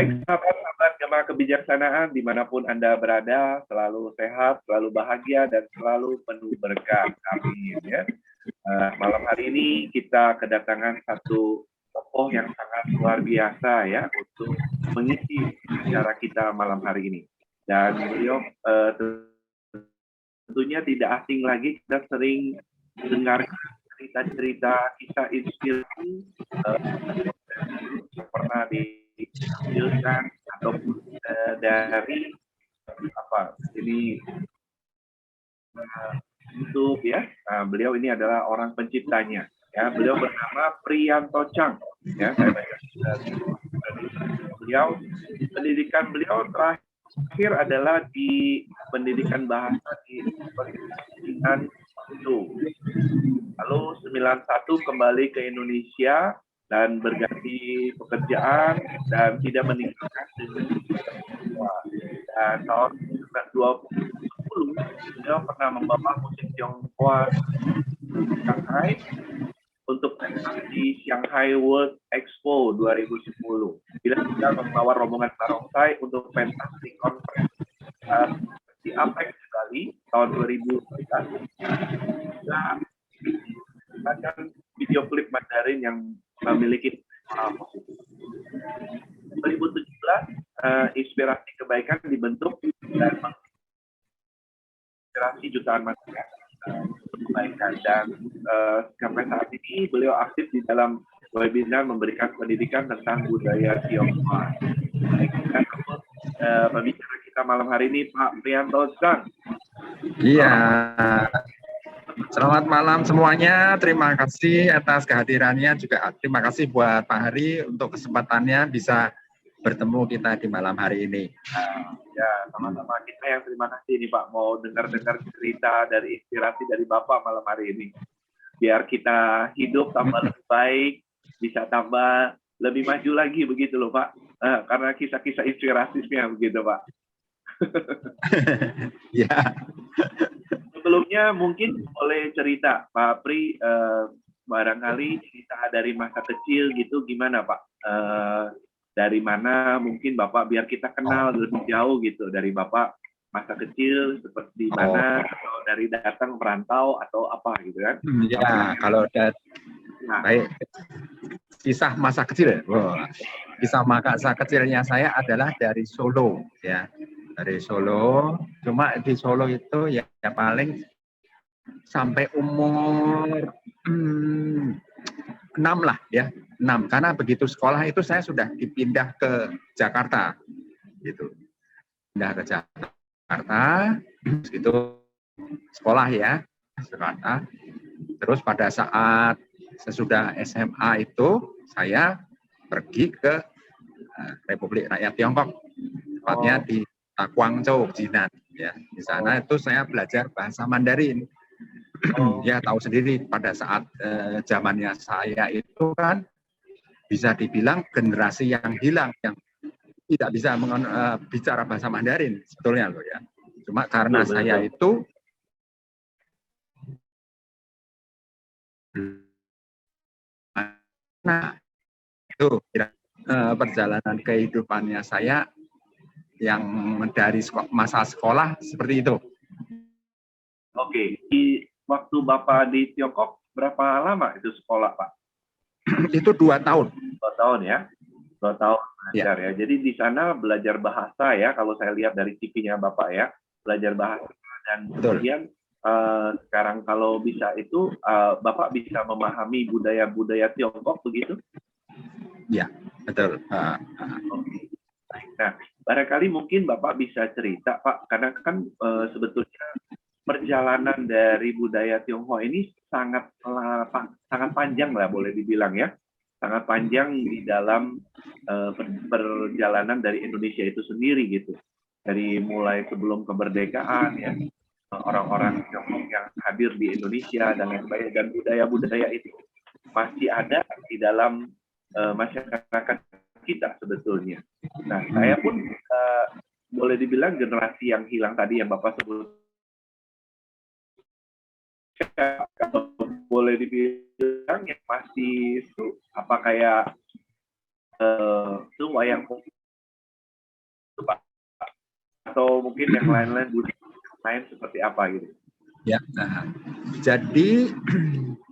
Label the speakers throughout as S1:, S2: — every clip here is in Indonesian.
S1: Baik, sahabat-sahabat Gema Kebijaksanaan, dimanapun Anda berada, selalu sehat, selalu bahagia, dan selalu penuh berkah. Amin. Ya. Malam hari ini kita kedatangan satu tokoh yang sangat luar biasa ya untuk mengisi acara kita malam hari ini. Dan beliau tentunya tidak asing lagi, kita sering dengar cerita-cerita kisah inspirasi yang pernah ditampilkan ataupun dari ini YouTube ya. Beliau ini adalah orang penciptanya ya. Beliau bernama Priyanto Chang ya. Saya baca beliau, pendidikan beliau terakhir adalah di pendidikan bahasa di Universitas itu. Lalu 91 kembali ke Indonesia dan berganti pekerjaan dan tidak meninggalkan dan tahun 2010 beliau pernah membawa musik Tionghoa Shanghai untuk pentas di Shanghai World Expo 2010. Bila membawa rombongan barongsai untuk pentas di konferensi di Apex Bali tahun 2011. Nah, akan video klip Mandarin yang memiliki positif. 2017 inspirasi kebaikan dibentuk dan menginspirasi jutaan manusia kebaikan, dan sampai saat ini beliau aktif di dalam webinar memberikan pendidikan tentang budaya Tionghoa. Pembicara kita malam hari ini Pak Priyanto Chang.
S2: Iya. Selamat malam semuanya, terima kasih atas kehadirannya, juga terima kasih buat Pak Hari untuk kesempatannya bisa bertemu kita di malam hari ini.
S1: Ya, sama-sama kita yang terima kasih nih Pak, mau dengar-dengar cerita dari inspirasi dari Bapak malam hari ini. Biar kita hidup tambah lebih baik, bisa tambah lebih maju lagi begitu loh Pak, karena kisah-kisah inspirasinya begitu Pak.
S2: Ya.
S1: Sebelumnya mungkin boleh cerita Pak Pri, barangkali cerita dari masa kecil gitu gimana Pak? Dari mana mungkin Bapak biar kita kenal lebih jauh gitu dari Bapak masa kecil seperti mana, atau dari datang merantau atau apa gitu kan?
S2: Ya, kalau baik kisah masa kecil, kisah masa kecilnya saya adalah dari Solo ya. Dari Solo, cuma di Solo itu ya paling sampai umur 6 lah ya, 6, karena begitu sekolah itu saya sudah dipindah ke Jakarta gitu, pindah ke Jakarta itu sekolah ya Jakarta. Terus pada saat sesudah SMA itu saya pergi ke Republik Rakyat Tiongkok, tepatnya di Guangzhou, Jinan ya. Di sana itu saya belajar bahasa Mandarin. Ya tahu sendiri pada saat zamannya saya itu kan bisa dibilang generasi yang hilang, yang tidak bisa bicara bahasa Mandarin sebetulnya loh ya. Cuma karena saya itu perjalanan kehidupannya saya yang dari masa sekolah seperti itu.
S1: Oke, di waktu Bapak di Tiongkok berapa lama itu sekolah Pak?
S2: Itu 2 tahun.
S1: 2 tahun ya, 2 tahun belajar ya. Jadi di sana belajar bahasa ya, kalau saya lihat dari CV-nya Bapak ya, belajar bahasa dan kemudian sekarang kalau bisa itu Bapak bisa memahami budaya-budaya Tiongkok begitu?
S2: Ya, betul.
S1: Nah, barangkali mungkin Bapak bisa cerita Pak, karena kan sebetulnya perjalanan dari budaya Tionghoa ini sangat panjang lah boleh dibilang ya, sangat panjang di dalam perjalanan dari Indonesia itu sendiri gitu, dari mulai sebelum kemerdekaan ya, orang-orang Tionghoa yang hadir di Indonesia dan lain sebagainya, dan budaya-budaya itu masih ada di dalam masyarakat kita sebetulnya. Nah, saya pun boleh dibilang generasi yang hilang tadi yang Bapak sebut, kalau boleh dibilang yang masih itu apa kayak itu wayang Pak? Atau mungkin yang lain-lain lain seperti apa gitu?
S2: Ya, jadi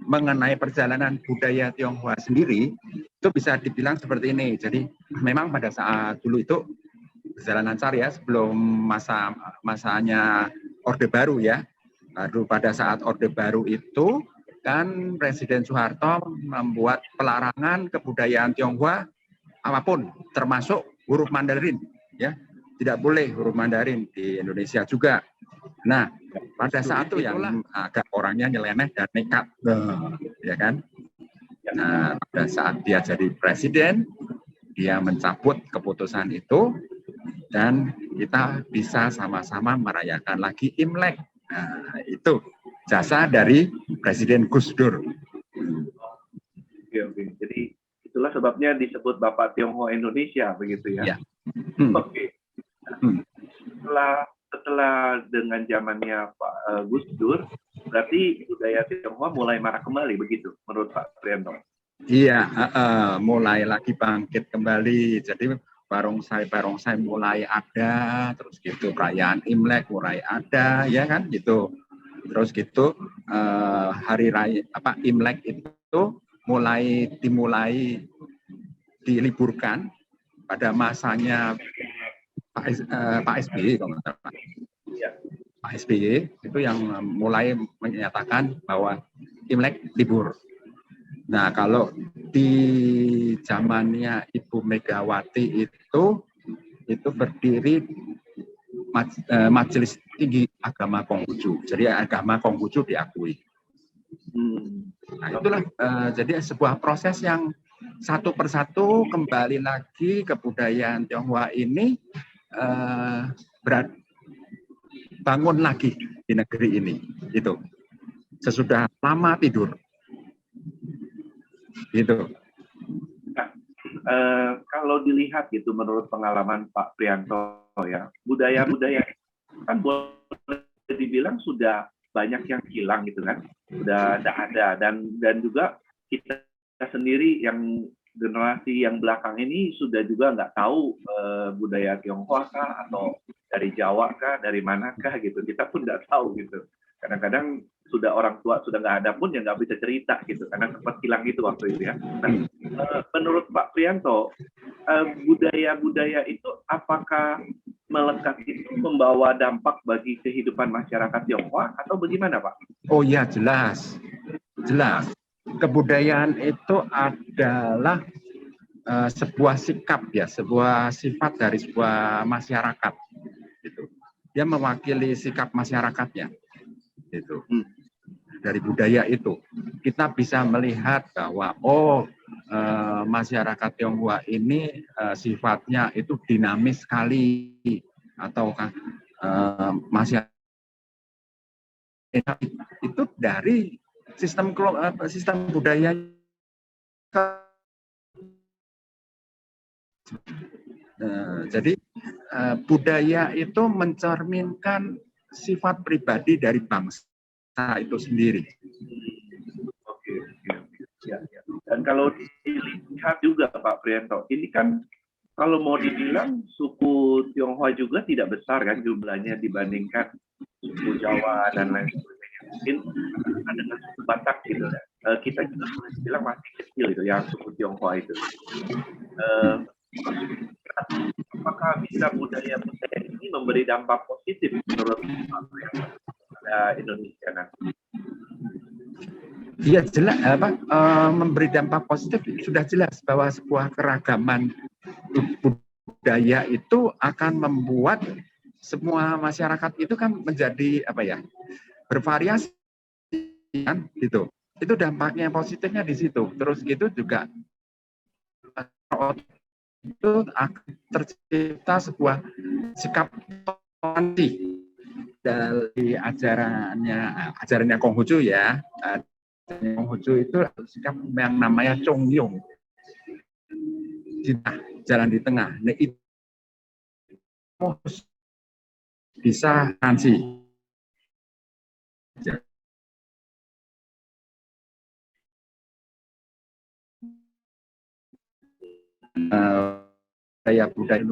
S2: mengenai perjalanan budaya Tionghoa sendiri itu bisa dibilang seperti ini. Jadi memang pada saat dulu itu berjalan lancar ya sebelum masanya Orde Baru ya. Baru pada saat Orde Baru itu kan Presiden Soeharto membuat pelarangan kebudayaan Tionghoa apapun, termasuk huruf Mandarin ya. Tidak boleh huruf Mandarin di Indonesia juga. Nah, pada saat itu yang agak orangnya nyeleneh dan nekat, ya kan? Nah, pada saat dia jadi presiden, dia mencabut keputusan itu dan kita bisa sama-sama merayakan lagi Imlek. Nah, itu jasa dari Presiden Gus Dur.
S1: Oke. Jadi itulah sebabnya disebut Bapak Tionghoa Indonesia begitu ya.
S2: Ya.
S1: Oke. Setelah dengan zamannya Pak Gus Dur, berarti budaya Tionghoa mulai marak kembali begitu menurut Pak Prianto?
S2: Iya, mulai lagi bangkit kembali. Jadi barongsai mulai ada, terus gitu perayaan Imlek mulai ada, ya kan gitu. Terus gitu hari raya Imlek itu dimulai diliburkan pada masanya Pak SBY kalau nggak salah. Pak SBY itu yang mulai menyatakan bahwa Imlek libur. Nah, kalau di zamannya Ibu Megawati itu berdiri Majelis Tinggi Agama Konghucu. Jadi agama Konghucu diakui. Nah, itulah jadi sebuah proses yang satu persatu kembali lagi kebudayaan Tionghoa ini bangun lagi di negeri ini. Itu sesudah lama tidur. Gitu.
S1: Nah, kalau dilihat gitu menurut pengalaman Pak Prianto ya, budaya-budaya kan boleh dibilang sudah banyak yang hilang gitu kan, sudah tidak ada dan juga kita sendiri yang generasi yang belakang ini sudah juga nggak tahu budaya Tionghoa kah atau dari Jawa kah, dari manakah gitu, kita pun nggak tahu gitu. Kadang-kadang sudah orang tua sudah nggak ada pun ya nggak bisa cerita gitu karena sempat hilang itu waktu itu ya. Nah, menurut Pak Prianto, budaya-budaya itu apakah melekat itu membawa dampak bagi kehidupan masyarakat Tionghoa atau bagaimana Pak?
S2: Oh ya, jelas. Kebudayaan itu adalah sebuah sikap ya, sebuah sifat dari sebuah masyarakat. Gitu. Dia mewakili sikap masyarakatnya. Gitu. Dari budaya itu kita bisa melihat bahwa masyarakat Tionghoa ini sifatnya itu dinamis sekali ataukah masyarakat itu dari sistem budaya. Jadi budaya itu mencerminkan sifat pribadi dari bangsa itu sendiri.
S1: Oke. Ya. Dan kalau dilihat juga Pak Prianto, ini kan kalau mau dibilang suku Tionghoa juga tidak besar kan jumlahnya dibandingkan suku Jawa dan lain sebagainya. Mungkin dengan suku Batak gitu ya. Kita juga boleh dibilang masih kecil itu yang suku Tionghoa itu. Apakah bisa budaya-budaya ini memberi dampak positif menurut Pak Prianto pada Indonesia nanti?
S2: Iya jelas memberi dampak positif sudah jelas bahwa sebuah keragaman budaya itu akan membuat semua masyarakat itu kan menjadi bervariasi kan gitu. Itu dampaknya positifnya di situ. Terus gitu juga itu akan tercipta sebuah sikap toleransi dari ajarannya Konghucu ya. Konghucu itu sikap yang namanya Chongyong, jalan di tengah. Nah, itu bisa nanti budaya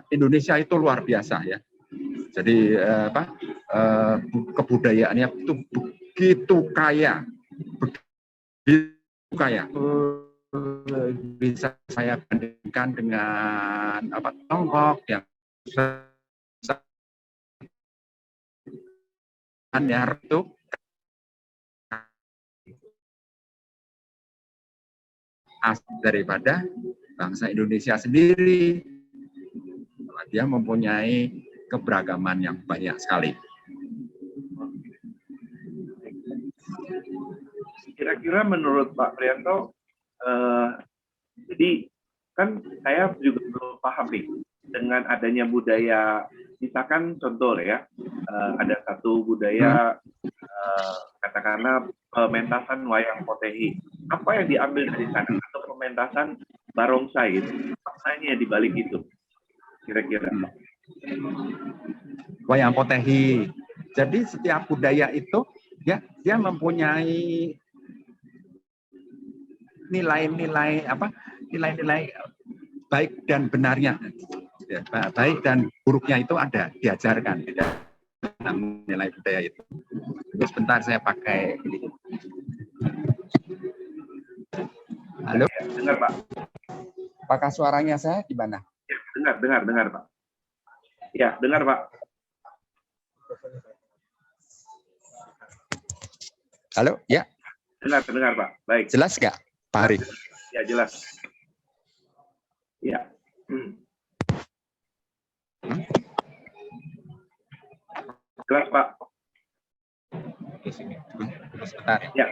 S2: Indonesia itu luar biasa ya. Jadi kebudayaannya itu begitu kaya, bisa saya bandingkan dengan Tiongkok yang itu daripada bangsa Indonesia sendiri. Dia mempunyai keberagaman yang banyak sekali.
S1: Kira-kira menurut Pak Prianto, jadi kan saya juga belum paham nih dengan adanya budaya, misalkan contoh ya, ada satu budaya katakanlah pementasan wayang potehi. Apa yang diambil dari sana atau pementasan barongsai itu? Maknanya di balik itu, kira-kira.
S2: Wayang potehi. Jadi setiap budaya itu ya dia mempunyai nilai-nilai baik dan benarnya, ya, baik dan buruknya itu ada diajarkan di dalam nilai budaya itu. Terus sebentar saya pakai ini. Halo,
S1: Dengar Pak.
S2: Apakah suaranya saya gimana?
S1: Ya, dengar Pak. Ya, dengar Pak.
S2: Halo, ya.
S1: Dengar Pak. Baik.
S2: Jelas nggak, Pak Hari?
S1: Ya, jelas. Ya. Jelas Pak.
S2: Sebentar.
S1: Ya.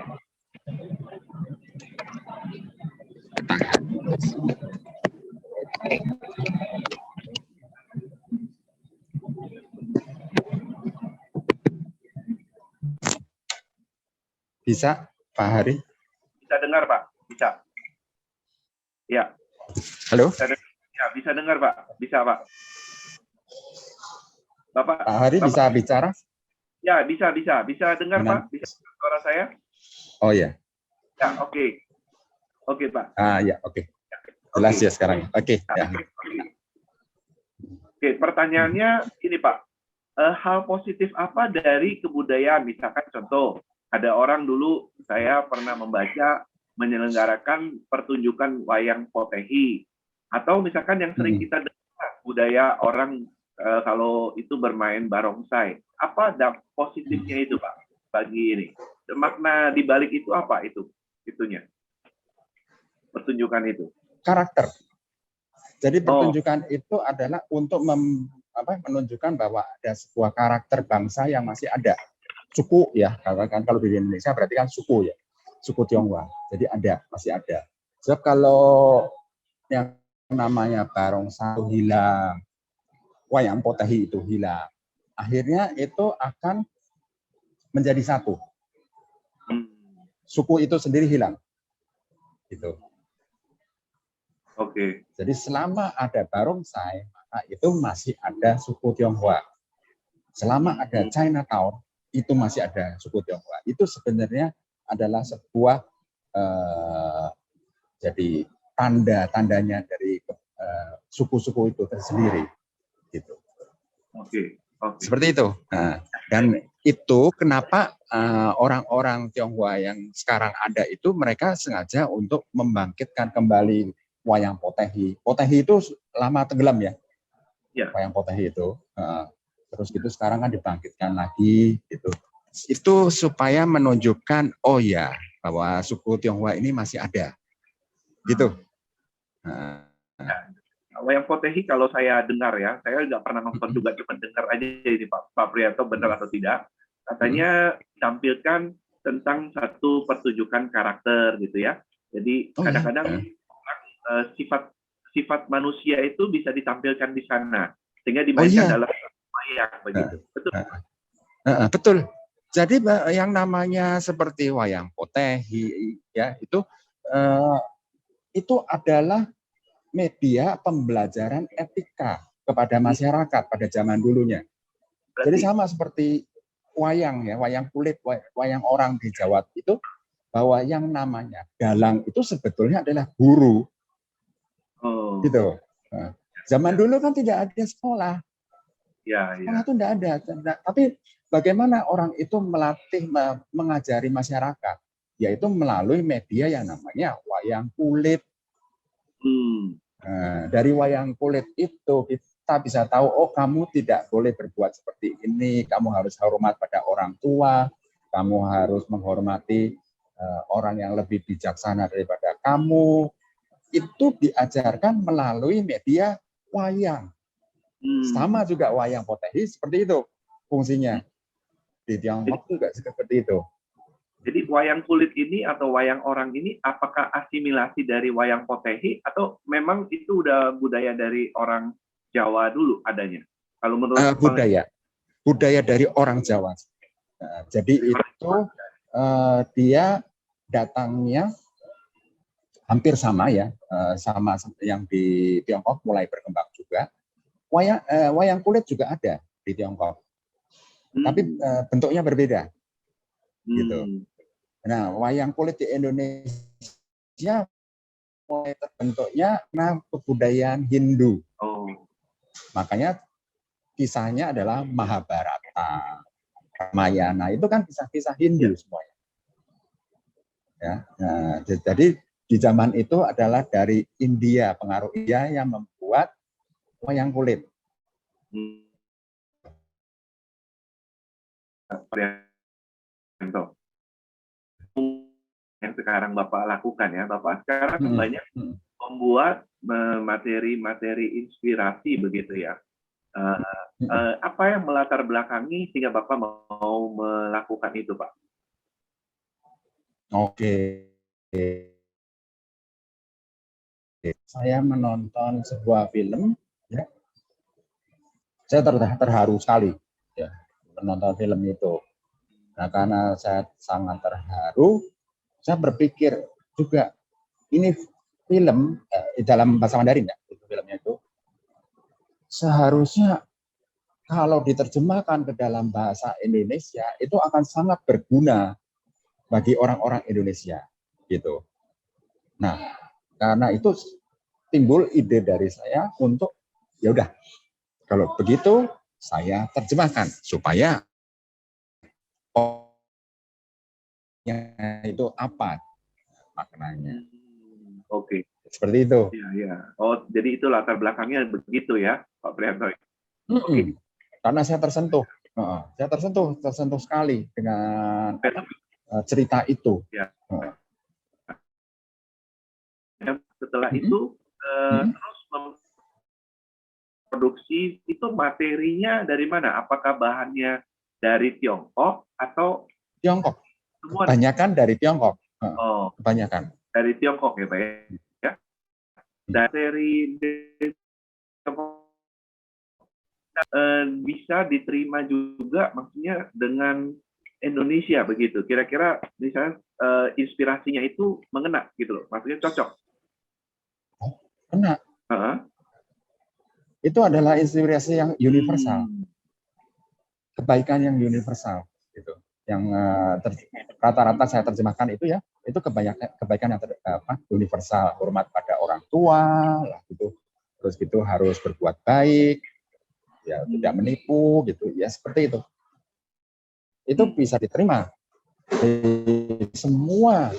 S2: Bisa, Pak Hari?
S1: Bisa dengar Pak. Bisa. Ya.
S2: Halo?
S1: Ya, bisa dengar Pak. Bisa Pak. Bapak.
S2: Pak Hari bisa bicara?
S1: Ya, bisa. Bisa dengar
S2: Benar.
S1: Pak? Bisa suara saya?
S2: Oh ya.
S1: Ya, oke. Oke Pak.
S2: Ya, oke. Jelas ya sekarang. Oke. Ya.
S1: Oke, pertanyaannya ini Pak. Hal positif apa dari kebudayaan? Misalkan contoh, ada orang dulu saya pernah membaca menyelenggarakan pertunjukan wayang potehi, atau misalkan yang sering kita dengar budaya orang kalau itu bermain barongsai. Apa positifnya itu Pak bagi ini? Makna di balik itu apa itunya? Pertunjukan itu.
S2: Karakter. Jadi pertunjukan itu adalah untuk menunjukkan bahwa ada sebuah karakter bangsa yang masih ada. Suku ya, kan kalau di Indonesia berarti kan suku ya, suku Tionghoa. Jadi masih ada. Sebab kalau yang namanya barongsai itu hilang, wayang potehi itu hilang, akhirnya itu akan menjadi satu. Suku itu sendiri hilang. Gitu.
S1: Oke.
S2: Jadi selama ada barongsai, maka itu masih ada suku Tionghoa. Selama ada Chinatown, itu masih ada suku Tionghoa. Itu sebenarnya adalah sebuah jadi tandanya dari suku-suku itu tersendiri. Gitu.
S1: Oke.
S2: Seperti itu. Nah, dan itu kenapa orang-orang Tionghoa yang sekarang ada itu mereka sengaja untuk membangkitkan kembali wayang potehi. Potehi itu lama tenggelam ya. Wayang potehi itu. Terus gitu sekarang kan dibangkitkan lagi gitu. Itu supaya menunjukkan bahwa suku Tionghoa ini masih ada. Gitu.
S1: Wayang potehi kalau saya dengar ya, saya nggak pernah nonton juga, cuma dengar aja ini Pak Prianto benar atau tidak. Katanya tampilkan tentang satu pertunjukan karakter gitu ya. Jadi kadang-kadang sifat manusia itu bisa ditampilkan di sana sehingga dimainkan dalam wayang begitu. Betul.
S2: Betul. Jadi yang namanya seperti wayang potehi ya itu adalah media pembelajaran etika kepada masyarakat pada zaman dulunya. Jadi sama seperti wayang ya, wayang kulit, wayang orang di Jawa itu, bahwa yang namanya dalang itu sebetulnya adalah guru. Gitu. Zaman dulu kan tidak ada sekolah.
S1: Ya,
S2: Sekolah
S1: ya.
S2: itu tidak ada. Tapi bagaimana orang itu melatih, mengajari masyarakat? Yaitu melalui media yang namanya wayang kulit.
S1: Hmm.
S2: Nah, dari wayang kulit itu kita bisa tahu, oh kamu tidak boleh berbuat seperti ini, kamu harus hormat pada orang tua, kamu harus menghormati orang yang lebih bijaksana daripada kamu. Itu diajarkan melalui media wayang. Sama juga wayang potehi seperti itu fungsinya. Di Tiongkok juga seperti itu.
S1: Jadi wayang kulit ini atau wayang orang ini apakah asimilasi dari wayang potehi atau memang itu udah budaya dari orang Jawa dulu adanya? Kalau menurut
S2: budaya dari orang Jawa. Nah, jadi itu dia datangnya hampir sama ya, sama yang di Tiongkok mulai berkembang juga. Wayang kulit juga ada di Tiongkok, tapi bentuknya berbeda. Gitu. Nah, wayang kulit di Indonesia mulai terbentuknya karena kebudayaan Hindu.
S1: Oh.
S2: Makanya kisahnya adalah Mahabharata, Ramayana, itu kan kisah-kisah Hindu semuanya. Ya, nah, jadi di zaman itu adalah dari India, pengaruh India yang membuat wayang kulit.
S1: Yang sekarang Bapak lakukan ya, Bapak sekarang banyak membuat materi-materi inspirasi begitu ya. Apa yang melatar belakangi sehingga Bapak mau melakukan itu, Pak?
S2: Oke. Saya menonton sebuah film, ya. Saya terharu sekali ya, menonton film itu. Nah, karena saya sangat terharu, saya berpikir juga ini film dalam bahasa Mandarin ya, itu filmnya itu seharusnya kalau diterjemahkan ke dalam bahasa Indonesia itu akan sangat berguna bagi orang-orang Indonesia gitu. Nah, karena itu timbul ide dari saya untuk ya udah kalau begitu saya terjemahkan supaya itu apa maknanya.
S1: Oke.
S2: Seperti itu.
S1: Iya, iya. Oh, jadi itu latar belakangnya begitu ya, Pak Prianto.
S2: Oke. Karena saya tersentuh sekali dengan cerita itu.
S1: Ya. Setelah itu terus memproduksi itu materinya dari mana? Apakah bahannya dari Tiongkok atau
S2: Tiongkok? Kebanyakan dari Tiongkok.
S1: Oh,
S2: kebanyakan
S1: dari Tiongkok ya, Pak ya. Dari Tiongkok bisa diterima juga, maksudnya dengan Indonesia begitu. Kira-kira misalnya inspirasinya itu mengena gitu loh, maksudnya cocok.
S2: Kena. Itu adalah inspirasi yang universal, kebaikan yang universal gitu. Yang rata-rata saya terjemahkan itu ya, itu kebaikan yang universal, hormat pada orang tua, lah gitu. Terus gitu harus berbuat baik, ya tidak menipu gitu, ya seperti itu. Itu bisa diterima di semua.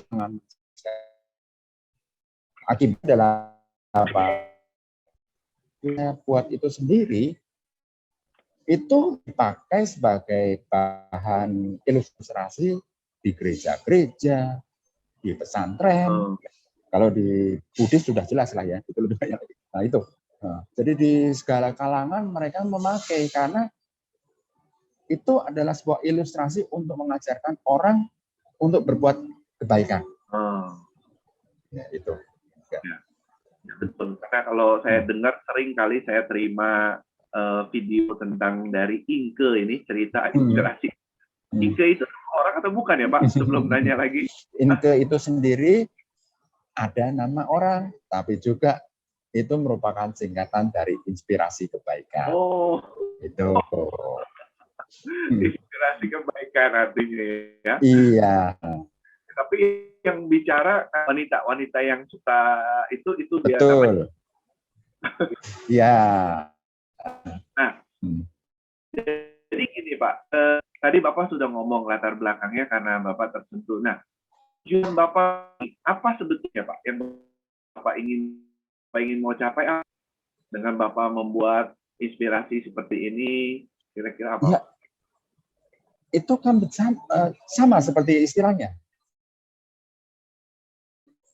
S2: Akibat adalah apa? Saya buat itu sendiri, itu dipakai sebagai bahan ilustrasi di gereja-gereja, di pesantren. Kalau di Buddhis sudah jelas lah ya, itu lebih banyak. Nah itu. Jadi di segala kalangan mereka memakai karena itu adalah sebuah ilustrasi untuk mengajarkan orang untuk berbuat kebaikan. Ya, itu. Ya.
S1: Ya, betul. Karena kalau saya dengar sering kali saya terima video tentang dari Inke ini, cerita inspirasi. Inke itu orang atau bukan ya, Pak? Sebelum nanya lagi.
S2: Inke itu sendiri ada nama orang, tapi juga itu merupakan singkatan dari inspirasi kebaikan.
S1: Oh.
S2: Itu.
S1: Inspirasi kebaikan artinya ya.
S2: Iya.
S1: Tapi yang bicara wanita-wanita yang suka itu
S2: betul. Ya.
S1: Nah, jadi gini Pak, tadi Bapak sudah ngomong latar belakangnya karena Bapak tersentuh. Nah, tujuan Bapak apa sebetulnya Pak yang Bapak ingin mau capai dengan Bapak membuat inspirasi seperti ini, kira-kira apa?
S2: Ya, itu kan sama seperti istilahnya,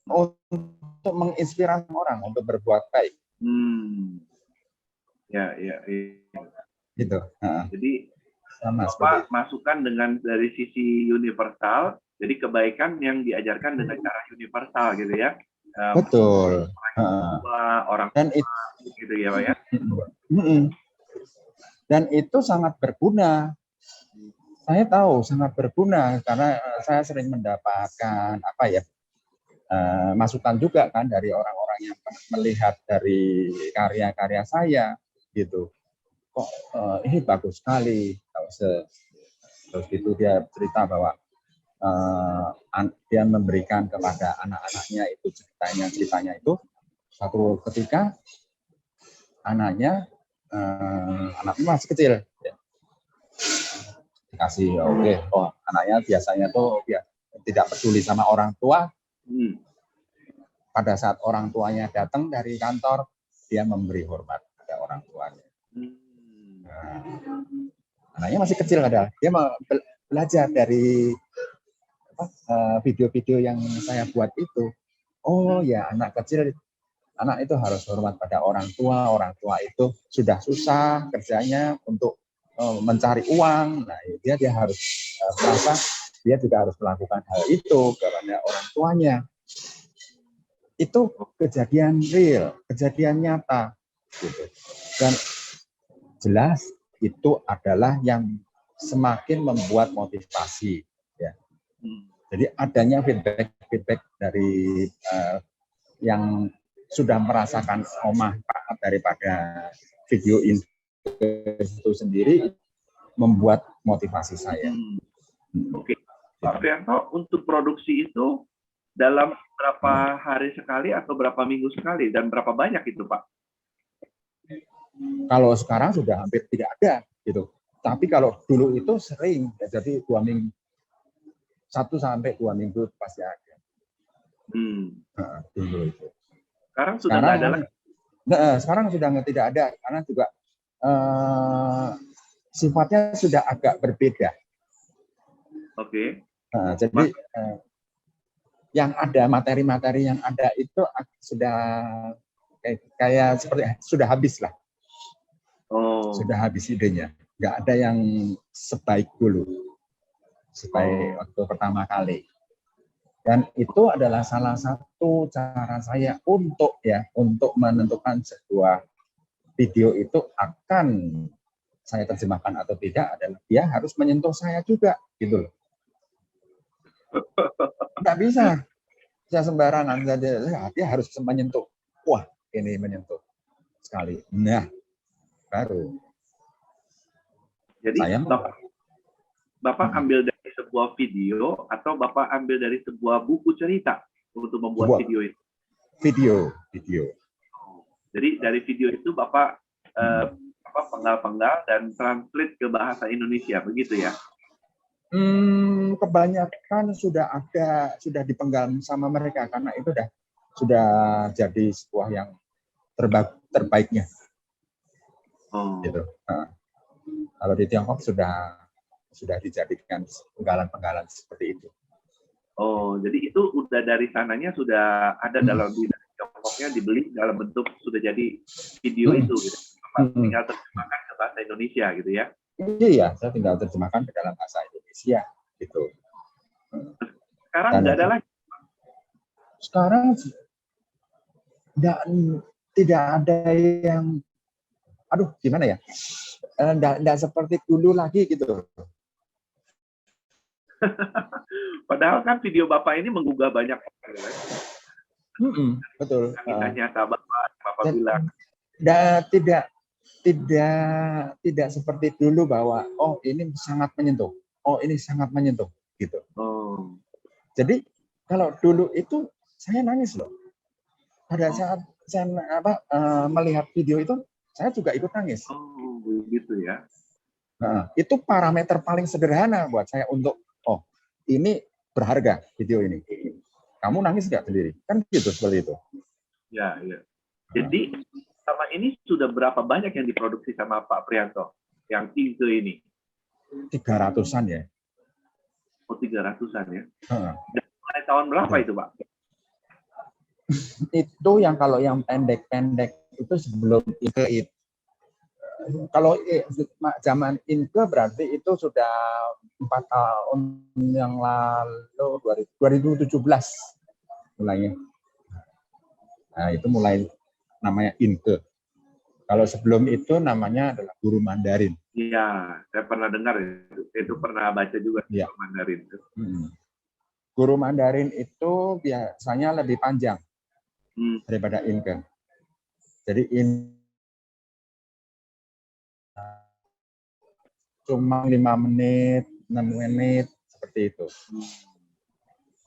S2: untuk menginspirasi orang untuk berbuat baik.
S1: Ya.
S2: Gitu.
S1: Jadi
S2: sama
S1: Bapak masukkan dengan dari sisi universal, jadi kebaikan yang diajarkan dengan cara universal gitu ya.
S2: Betul.
S1: Orang
S2: dan
S1: tua gitu ya Pak ya.
S2: Dan itu sangat berguna. Saya tahu sangat berguna karena saya sering mendapatkan masukan juga kan dari orang-orang yang melihat dari karya-karya saya gitu. Kok ini bagus sekali. Terus itu dia cerita bahwa dia memberikan kepada anak-anaknya itu ceritanya itu satu ketika anaknya masih kecil ya. Dikasih anaknya biasanya tuh dia tidak peduli sama orang tua. Pada saat orang tuanya datang dari kantor, dia memberi hormat pada orang tuanya. Anaknya masih kecil padahal dia belajar dari video-video yang saya buat itu. Oh ya, anak itu harus hormat pada orang tua itu sudah susah kerjanya untuk mencari uang. Nah, dia harus merasa dia juga harus melakukan hal itu kepada orang tuanya. Itu kejadian real, kejadian nyata gitu. Dan jelas itu adalah yang semakin membuat motivasi ya. Jadi adanya feedback dari yang sudah merasakan manfaat daripada video itu sendiri membuat motivasi saya.
S1: Oke. Pak Prianto, untuk produksi itu dalam berapa hari sekali atau berapa minggu sekali dan berapa banyak itu Pak?
S2: Kalau sekarang sudah hampir tidak ada gitu. Tapi kalau dulu itu sering, jadi 2 minggu, 1 sampai 2 minggu pasti ada. Dulu itu.
S1: Sekarang sudah nggak ada lagi?
S2: Sekarang sudah tidak ada karena juga sifatnya sudah agak berbeda.
S1: Oke.
S2: Jadi yang ada materi-materi yang ada itu sudah kayak seperti sudah habis lah. Sudah habis idenya. Nggak ada yang sebaik dulu, sebaik waktu pertama kali. Dan itu adalah salah satu cara saya untuk menentukan sebuah video itu akan saya terjemahkan atau tidak adalah dia harus menyentuh saya juga gitu loh. Nggak bisa sembarangan, dia harus menyentuh. Wah, ini menyentuh sekali. Nah, baru.
S1: Jadi Bapak ambil dari sebuah video atau Bapak ambil dari sebuah buku cerita untuk membuat video itu? Video. Jadi dari video itu Bapak penggal-penggal dan translate ke bahasa Indonesia, begitu ya?
S2: Kebanyakan sudah dipenggal sama mereka karena itu sudah jadi sebuah yang terbaiknya. Gitu. Kalau di Tiongkok sudah dijadikan penggalan-penggalan seperti itu.
S1: Jadi itu udah dari sananya sudah ada dalam di Tiongkoknya, dibeli dalam bentuk sudah jadi video itu gitu. Tinggal terjemahkan ke bahasa Indonesia gitu ya?
S2: Iya, saya tinggal terjemahkan ke dalam bahasa Indonesia gitu.
S1: Sekarang nggak ada lagi?
S2: Sekarang tidak ada yang, gimana ya? Nggak seperti dulu lagi gitu.
S1: Padahal kan video Bapak ini menggugah banyak orang.
S2: Betul.
S1: Kisah nyata Bapak bilang.
S2: Tidak seperti dulu bahwa ini sangat menyentuh, ini sangat menyentuh gitu. Jadi kalau dulu itu saya nangis loh pada saat melihat video itu, saya juga ikut nangis.
S1: Oh, begitu ya.
S2: Nah, itu parameter paling sederhana buat saya untuk, oh ini berharga video ini. Kamu nangis nggak sendiri? Kan gitu, seperti itu.
S1: Ya, ya. Jadi sama ini sudah berapa banyak yang diproduksi sama Pak Prianto? Yang Inke ini?
S2: 300-an ya.
S1: Oh, 300-an ya.
S2: Dan
S1: mulai tahun berapa itu, Pak?
S2: Itu yang kalau yang pendek-pendek itu sebelum Inke itu. Kalau zaman Inke berarti itu sudah 4 tahun yang lalu, 2017 mulainya. Nah, itu mulai namanya Inke. Kalau sebelum itu namanya adalah Guru Mandarin.
S1: Iya, saya pernah dengar itu pernah baca juga
S2: ya.
S1: Guru Mandarin.
S2: Guru Mandarin itu biasanya lebih panjang daripada Inke. Jadi cuma 5 menit, 6 menit, seperti itu.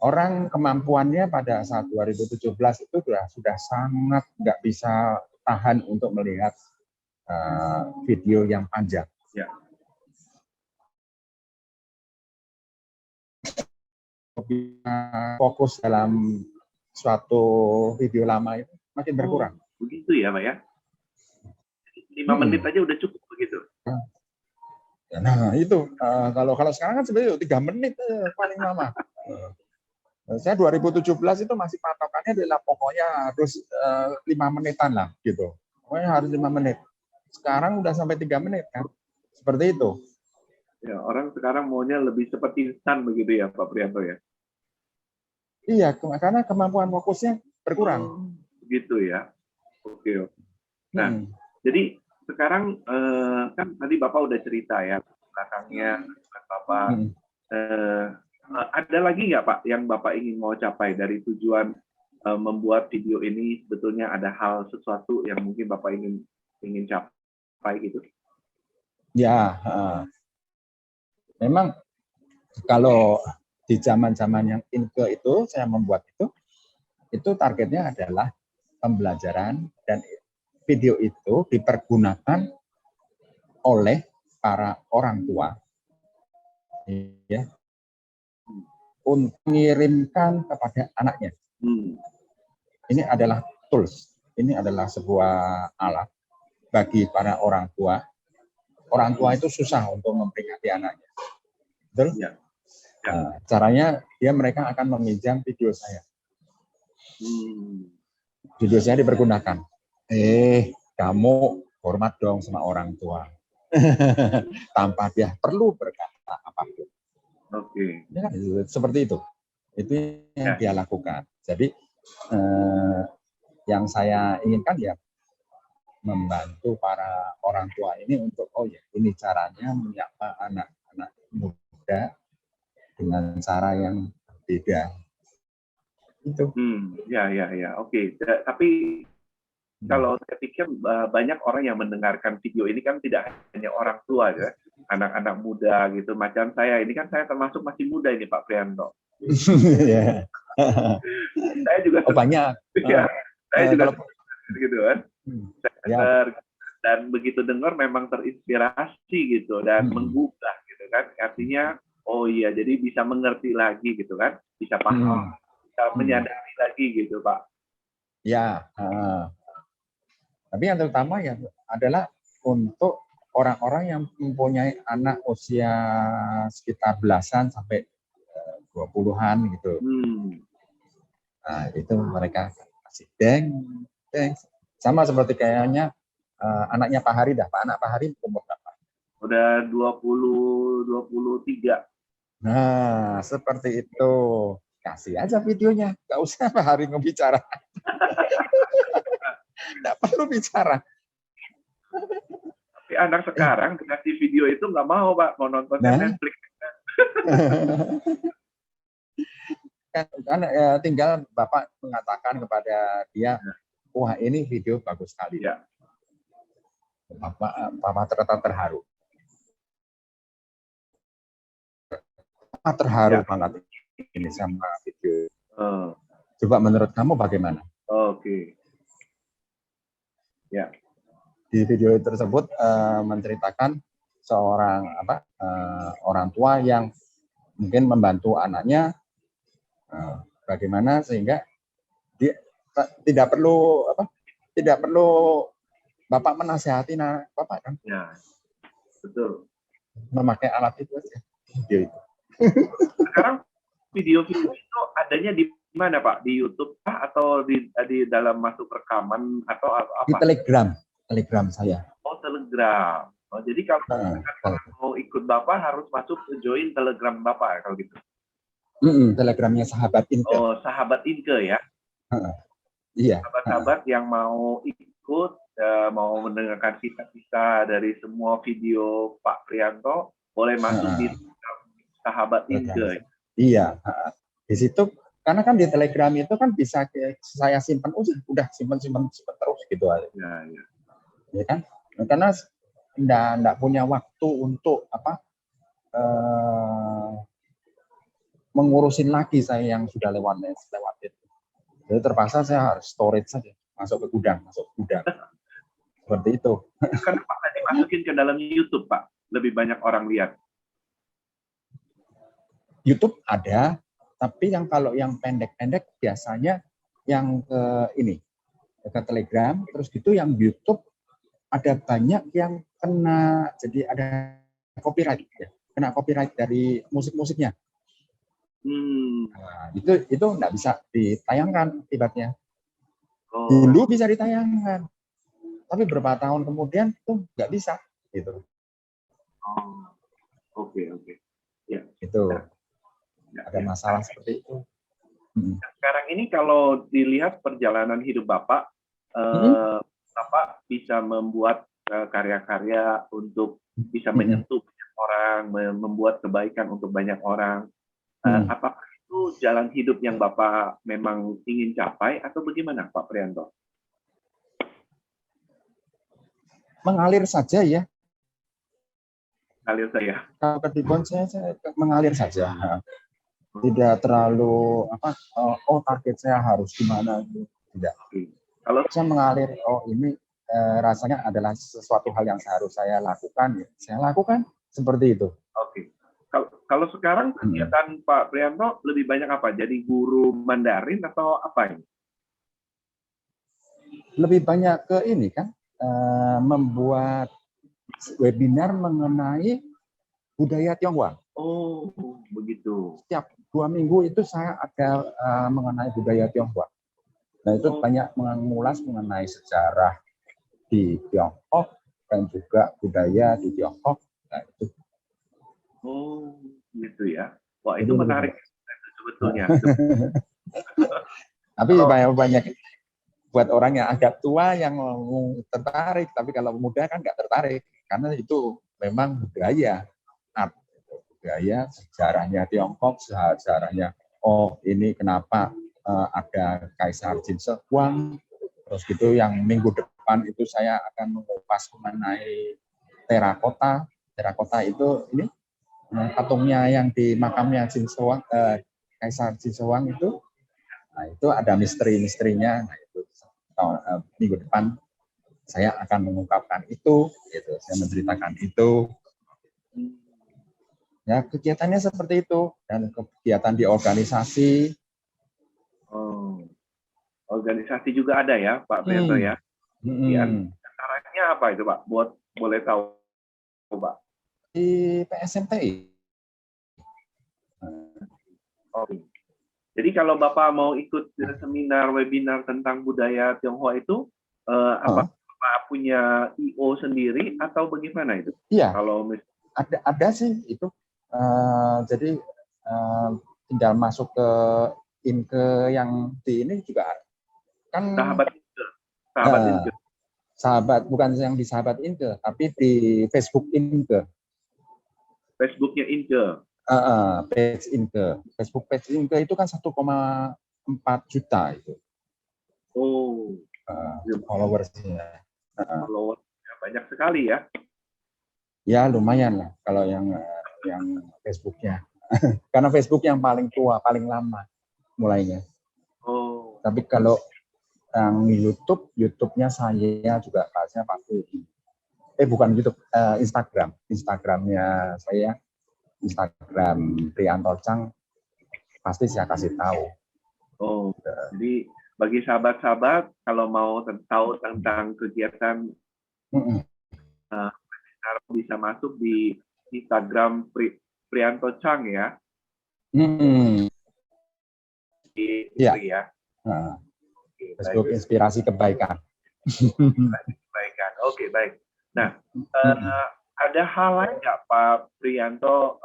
S2: Orang kemampuannya pada saat 2017 itu sudah sangat nggak bisa tahan untuk melihat video yang panjang.
S1: Ya.
S2: Fokus dalam suatu video lama itu makin berkurang.
S1: Begitu ya, Pak ya? 5 menit aja udah cukup begitu.
S2: Nah itu kalau sekarang kan sebenarnya 3 menit paling lama. Saya 2017 itu masih patokannya adalah pokoknya harus 5 menitan lah gitu. Pokoknya harus 5 menit. Sekarang udah sampai 3 menit kan. Seperti itu.
S1: Ya, orang sekarang maunya lebih seperti instan begitu ya, Pak Prianto ya?
S2: Iya, karena kemampuan fokusnya berkurang.
S1: Begitu ya. Oke. Nah, jadi sekarang kan tadi Bapak udah cerita ya belakangnya Bapak. Ada lagi nggak Pak yang Bapak ingin mau capai dari tujuan membuat video ini? Sebetulnya ada hal sesuatu yang mungkin Bapak ingin capai gitu?
S2: Ya, memang kalau di zaman-zaman yang Inke itu saya membuat itu targetnya adalah pembelajaran, dan video itu dipergunakan oleh para orang tua ya untuk mengirimkan kepada anaknya. Ini adalah tools, ini adalah sebuah alat bagi para orang tua. Orang tua itu susah untuk memperingati anaknya, betul?
S1: Ya.
S2: Nah, caranya mereka akan meminjam video saya. Video saya dipergunakan. Kamu hormat dong sama orang tua. Tanpa dia perlu berkata apapun.
S1: Oke.
S2: Ya, seperti itu. Itu yang dia lakukan. Jadi yang saya inginkan ya membantu para orang tua ini untuk ini caranya menyapa anak-anak muda dengan cara yang berbeda. Itu.
S1: Ya. Oke. Tapi kalau saya pikir banyak orang yang mendengarkan video ini kan tidak hanya orang tua ya, anak-anak muda gitu. Macam saya ini kan saya termasuk masih muda ini Pak Prianto. Saya juga
S2: banyak.
S1: Ya, saya juga gitu kan. Dan begitu dengar memang terinspirasi gitu dan menggugah gitu kan. Artinya jadi bisa mengerti lagi gitu kan, bisa paham, bisa menyadari lagi gitu Pak.
S2: Ya. Tapi yang terutama ya adalah untuk orang-orang yang mempunyai anak usia sekitar belasan sampai 20-an gitu. Nah, itu mereka kasih deng. Sama seperti kayaknya anaknya Pak Hari dah. Anak Pak Hari umur berapa?
S1: Udah 23.
S2: Nah, seperti itu. Kasih aja videonya. Nggak usah Pak Hari ngebicara. Nggak perlu bicara.
S1: Tapi anak sekarang dikasih video itu nggak mau Pak. Mau nonton Netflix.
S2: Kan tinggal Bapak mengatakan kepada dia, wah ini video bagus sekali.
S1: Ya.
S2: Bapak terharu. Bapak terharu banget ini sama video. Coba menurut kamu bagaimana?
S1: Oke. Ya.
S2: Di video tersebut menceritakan seorang orang tua yang mungkin membantu anaknya bagaimana sehingga dia tidak perlu bapak menasihati bapak kan
S1: Ya, betul.
S2: memakai alat itu aja. Video itu.
S1: Sekarang video-video itu adanya di mana Pak? Di YouTube kah atau di dalam masuk rekaman atau
S2: Di
S1: apa?
S2: Telegram saya.
S1: Oh, Telegram. Oh, jadi kalau orang mau ikut Bapak harus masuk ke join Telegram Bapak ya, kalau gitu.
S2: Telegramnya Sahabat Inke.
S1: Oh, Sahabat Inke ya.
S2: Iya.
S1: Sahabat-sahabat yang mau ikut, mau mendengarkan kisah-kisah dari semua video Pak Priyanto, boleh masuk di Sahabat Inke.
S2: Iya. Di situ karena kan di Telegram itu kan bisa saya simpan, udah simpan terus gitu aja.
S1: Ya.
S2: Ya kan? Karena enggak punya waktu untuk mengurusin lagi saya yang sudah lewat itu. Jadi terpaksa saya harus storage saja, masuk ke gudang. Seperti itu.
S1: Kenapa tadi masukin ke dalam YouTube, Pak? Lebih banyak orang lihat.
S2: YouTube ada, tapi kalau yang pendek-pendek biasanya yang ke Telegram, terus gitu yang YouTube ada banyak yang kena, jadi ada copyright ya. Kena copyright dari musik-musiknya. Nah, itu nggak bisa ditayangkan akibatnya. Dulu bisa ditayangkan, tapi beberapa tahun kemudian tuh nggak bisa gitu.
S1: Oke. Ya.
S2: Itu ada masalah seperti itu.
S1: Sekarang ini kalau dilihat perjalanan hidup Bapak, Bapak bisa membuat karya-karya untuk bisa menyentuh banyak orang, membuat kebaikan untuk banyak orang. Apakah itu jalan hidup yang Bapak memang ingin capai atau bagaimana, Pak Priyanto?
S2: Mengalir saja ya.
S1: Mengalir saya.
S2: Kalau ketiban saya mengalir saja. Tidak terlalu target saya harus gimana, tidak.
S1: Kalau
S2: saya mengalir, ini rasanya adalah sesuatu hal yang harus saya lakukan, ya saya lakukan seperti itu.
S1: Oke. Kalau sekarang kegiatan Pak Priyanto lebih banyak apa? Jadi guru Mandarin atau apa ini?
S2: Lebih banyak ke ini kan, membuat webinar mengenai budaya Tionghoa.
S1: Oh, begitu.
S2: Setiap 2 minggu itu saya ada mengenai budaya Tionghoa. Nah, itu banyak mengulas mengenai sejarah di Tiongkok dan juga budaya di Tiongkok. Nah, itu.
S1: Oh, gitu ya. Wah, itu menarik sebetulnya.
S2: Tapi banyak buat orang yang agak tua yang tertarik, tapi kalau muda kan nggak tertarik karena itu memang budaya, budaya sejarahnya Tiongkok, sejarahnya. Oh, ini kenapa ada Kaisar Jin Shi Huang, terus gitu. Yang minggu depan itu saya akan mengupas mengenai terakota. Terakota itu ini patungnya yang di makamnya Jin Shi Huang, Kaisar Jin Shi Huang itu. Nah, itu ada misteri-misterinya. Nah, itu minggu depan saya akan mengungkapkan itu, gitu. Saya menceritakan itu. Ya, kegiatannya seperti itu, dan kegiatan di organisasi.
S1: Organisasi juga ada ya, Pak Priyanto ya. Caranya apa itu, Pak? Boleh tahu, Pak?
S2: Di PSMTI.
S1: Jadi kalau Bapak mau ikut seminar, webinar tentang budaya Tionghoa itu, apa Bapak punya IO sendiri atau bagaimana itu?
S2: Iya,
S1: kalau
S2: ada sih itu. Jadi tinggal masuk ke Inke yang di ini juga kan. Sahabat bukan yang di Sahabat Inke, tapi di Facebook Inke.
S1: Facebooknya Inke.
S2: Page Inke. Facebook page Inke itu kan 1,4 juta itu.
S1: Oh.
S2: Followersnya.
S1: Followersnya banyak sekali ya.
S2: Ya lumayan lah kalau yang Facebooknya. Karena Facebook yang paling tua, paling lama mulainya.
S1: Oh.
S2: Tapi kalau Yang YouTube-nya saya juga bahasnya pasti. Bukan YouTube, Instagram. Instagramnya saya, Instagram Prianto Chang, pasti saya kasih tahu.
S1: Oh, jadi bagi sahabat-sahabat kalau mau tahu tentang kegiatan bisa masuk di Instagram Prianto Chang ya.
S2: Iya.
S1: Ya.
S2: Facebook Inspirasi Kebaikan.
S1: Kebaikan. Oke, baik. Nah, ada hal lain nggak Pak Prianto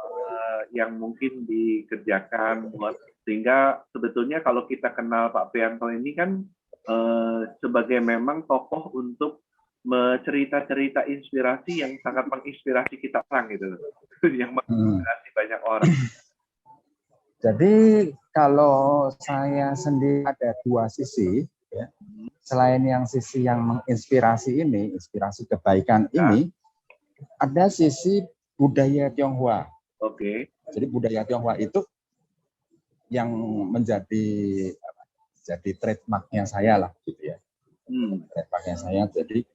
S1: yang mungkin dikerjakan sehingga sebetulnya kalau kita kenal Pak Prianto ini kan sebagai memang tokoh untuk cerita-cerita inspirasi yang sangat menginspirasi kita orang gitu, yang menginspirasi banyak orang.
S2: Jadi kalau saya sendiri ada dua sisi, ya. Selain yang sisi yang menginspirasi ini, inspirasi kebaikan ini, ada sisi budaya Tionghoa.
S1: Oke.
S2: Jadi budaya Tionghoa itu yang menjadi trademarknya saya lah, gitu ya. Trademarknya saya. Jadi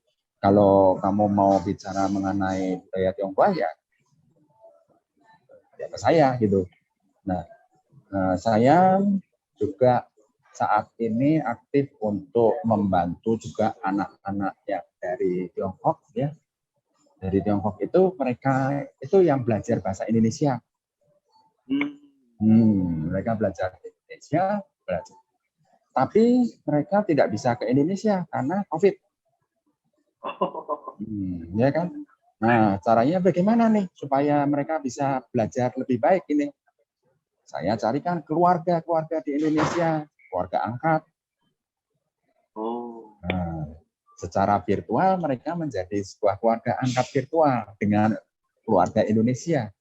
S2: kalau kamu mau bicara mengenai budaya Tionghoa ya ke saya gitu. Nah, saya juga saat ini aktif untuk membantu juga anak-anak yang dari Tiongkok ya. Dari Tiongkok itu mereka itu yang belajar bahasa Indonesia. Mereka belajar Indonesia, belajar. Tapi mereka tidak bisa ke Indonesia karena COVID. Ya kan? Nah, caranya bagaimana nih supaya mereka bisa belajar lebih baik ini? Saya carikan keluarga-keluarga di Indonesia, keluarga angkat. Nah, secara virtual mereka menjadi sebuah keluarga angkat virtual dengan keluarga Indonesia.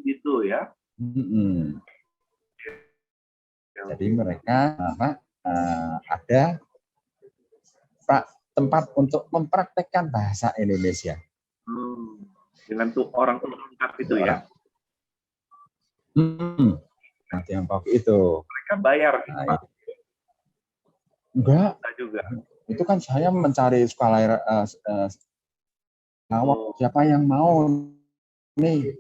S1: Gitu ya.
S2: Jadi mereka ada tempat untuk mempraktekkan bahasa Indonesia.
S1: Dengan orang angkat itu ya.
S2: Tiongkok itu.
S1: Mereka bayar.
S2: Enggak.
S1: Juga.
S2: Itu kan saya mencari sekolah siapa yang mau nih.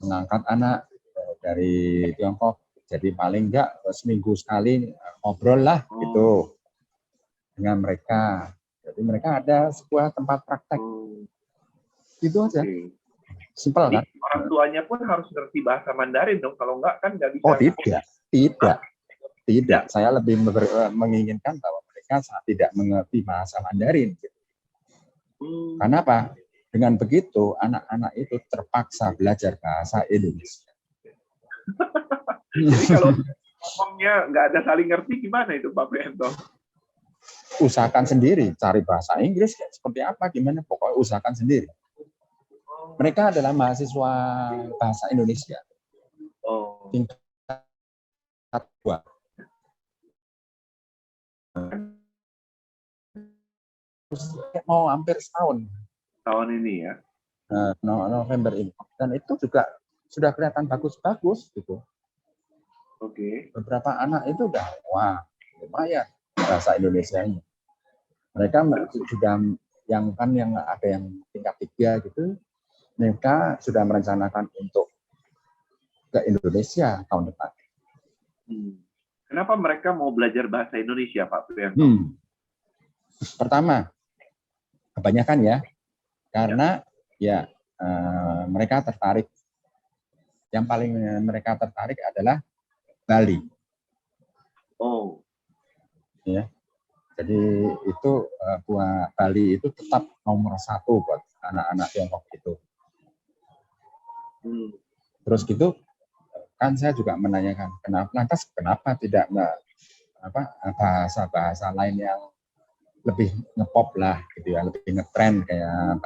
S2: Mengangkat anak dari Tiongkok. Jadi paling enggak seminggu sekali ngobrol lah gitu dengan mereka. Jadi mereka ada sebuah tempat praktek. Itu aja. Simpel kan?
S1: Orang tuanya pun harus ngerti bahasa Mandarin dong. Kalau enggak kan nggak bisa.
S2: Oh tidak. Saya lebih menginginkan bahwa mereka tidak mengerti bahasa Mandarin. Karena apa? Dengan begitu anak-anak itu terpaksa belajar bahasa Indonesia.
S1: Jadi kalau ngomongnya nggak ada saling ngerti gimana itu Pak Prianto?
S2: Usahakan sendiri, cari bahasa Inggris seperti apa, gimana, pokoknya usahakan sendiri. Mereka adalah mahasiswa bahasa Indonesia. Tingkat 2. Mau hampir setahun.
S1: Tahun ini ya?
S2: November ini. Dan itu juga sudah kelihatan bagus-bagus gitu. Beberapa anak itu udah, wah, lumayan bahasa Indonesia-nya. Mereka sudah yang ada yang tingkat 3 gitu, mereka sudah merencanakan untuk ke Indonesia tahun depan.
S1: Kenapa mereka mau belajar bahasa Indonesia, Pak Prianto?
S2: Pertama, kebanyakan ya, karena mereka tertarik. Yang paling mereka tertarik adalah Bali. Ya. Jadi itu buat Bali itu tetap nomor 1 buat anak-anak Tiongkok itu. Terus gitu kan saya juga menanyakan kenapa tidak bahasa-bahasa lain yang lebih ngepop lah gitu ya, lebih ngetren kayak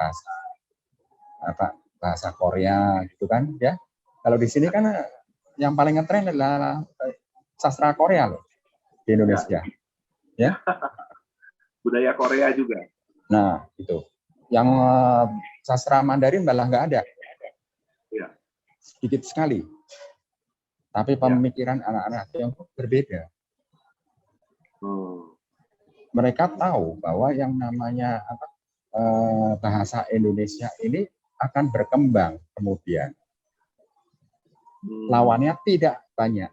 S2: bahasa Korea gitu kan ya. Kalau di sini kan yang paling ngetren adalah sastra Korea loh di Indonesia. Ya.
S1: Budaya Korea juga.
S2: Nah, itu. Yang sastra Mandarin malah nggak ada.
S1: Ya.
S2: Sedikit sekali. Tapi pemikiran anak-anak Tiongkok berbeda.
S1: Oh.
S2: Mereka tahu bahwa yang namanya bahasa Indonesia ini akan berkembang kemudian. Lawannya tidak banyak,